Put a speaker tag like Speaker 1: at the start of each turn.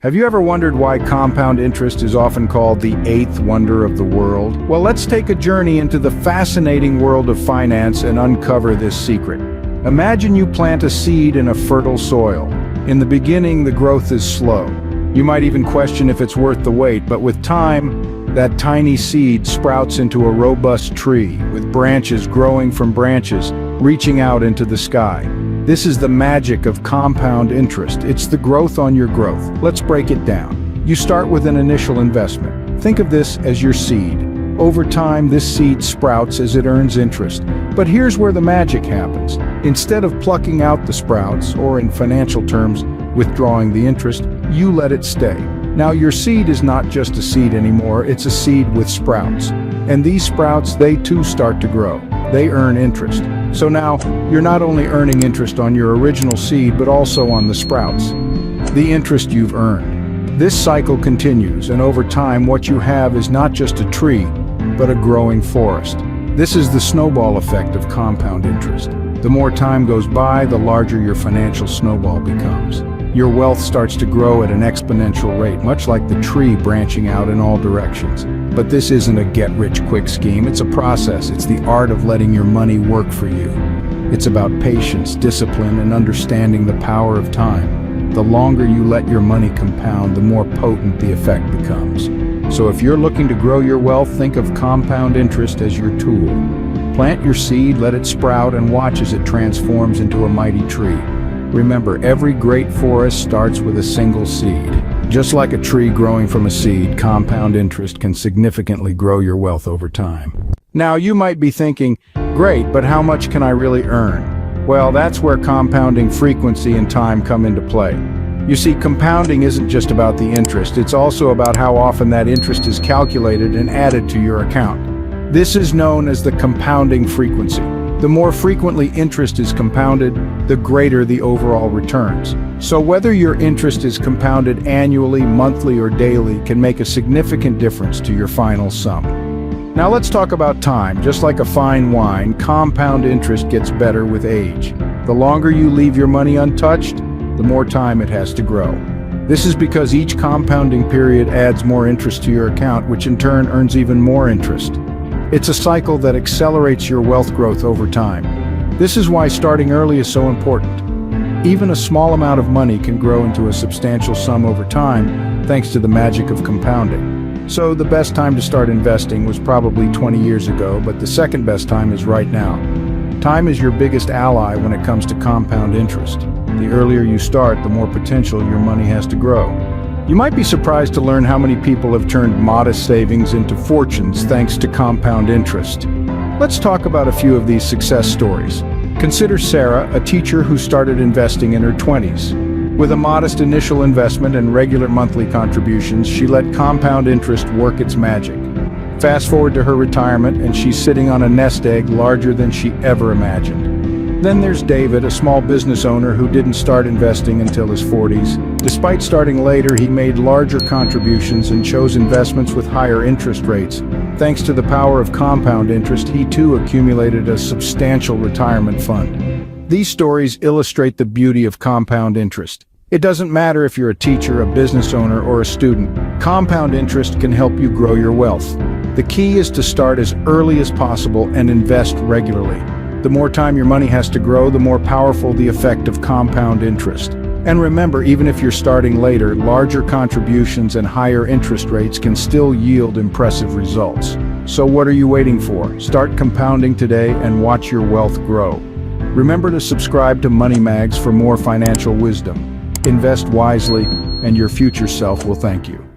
Speaker 1: Have you ever wondered why compound interest is often called the eighth wonder of the world? Well, let's take a journey into the fascinating world of finance and uncover this secret. Imagine you plant a seed in a fertile soil. In the beginning, the growth is slow. You might even question if it's worth the wait, but with time, that tiny seed sprouts into a robust tree, with branches growing from branches, reaching out into the sky. This is the magic of compound interest. It's the growth on your growth. Let's break it down. You start with an initial investment. Think of this as your seed. Over time, this seed sprouts as it earns interest. But here's where the magic happens. Instead of plucking out the sprouts, or in financial terms, withdrawing the interest, you let it stay. Now, your seed is not just a seed anymore, it's a seed with sprouts. And these sprouts, they too start to grow. They earn interest. So now, you're not only earning interest on your original seed, but also on the sprouts, the interest you've earned. This cycle continues, and over time, what you have is not just a tree, but a growing forest. This is the snowball effect of compound interest. The more time goes by, the larger your financial snowball becomes. Your wealth starts to grow at an exponential rate, much like the tree branching out in all directions. But this isn't a get-rich-quick scheme, it's a process. It's the art of letting your money work for you. It's about patience, discipline, and understanding the power of time. The longer you let your money compound, the more potent the effect becomes. So if you're looking to grow your wealth, think of compound interest as your tool. Plant your seed, let it sprout, and watch as it transforms into a mighty tree. Remember, every great forest starts with a single seed. Just like a tree growing from a seed, compound interest can significantly grow your wealth over time. Now, you might be thinking, great, but how much can I really earn? Well, that's where compounding frequency and time come into play. You see, compounding isn't just about the interest, it's also about how often that interest is calculated and added to your account. This is known as the compounding frequency. The more frequently interest is compounded, the greater the overall returns. So whether your interest is compounded annually, monthly, or daily can make a significant difference to your final sum. Now let's talk about time. Just like a fine wine, compound interest gets better with age. The longer you leave your money untouched, the more time it has to grow. This is because each compounding period adds more interest to your account, which in turn earns even more interest. It's a cycle that accelerates your wealth growth over time. This is why starting early is so important. Even a small amount of money can grow into a substantial sum over time, thanks to the magic of compounding. So the best time to start investing was probably 20 years ago, but the second best time is right now. Time is your biggest ally when it comes to compound interest. The earlier you start, the more potential your money has to grow. You might be surprised to learn how many people have turned modest savings into fortunes thanks to compound interest. Let's talk about a few of these success stories. Consider Sarah, a teacher who started investing in her 20s. With a modest initial investment and regular monthly contributions, she let compound interest work its magic. Fast forward to her retirement, and she's sitting on a nest egg larger than she ever imagined. Then there's David, a small business owner who didn't start investing until his 40s. Despite starting later, he made larger contributions and chose investments with higher interest rates. Thanks to the power of compound interest, he too accumulated a substantial retirement fund. These stories illustrate the beauty of compound interest. It doesn't matter if you're a teacher, a business owner, or a student. Compound interest can help you grow your wealth. The key is to start as early as possible and invest regularly. The more time your money has to grow, the more powerful the effect of compound interest. And remember, even if you're starting later, larger contributions and higher interest rates can still yield impressive results. So what are you waiting for? Start compounding today and watch your wealth grow. Remember to subscribe to Money Mags for more financial wisdom. Invest wisely, and your future self will thank you.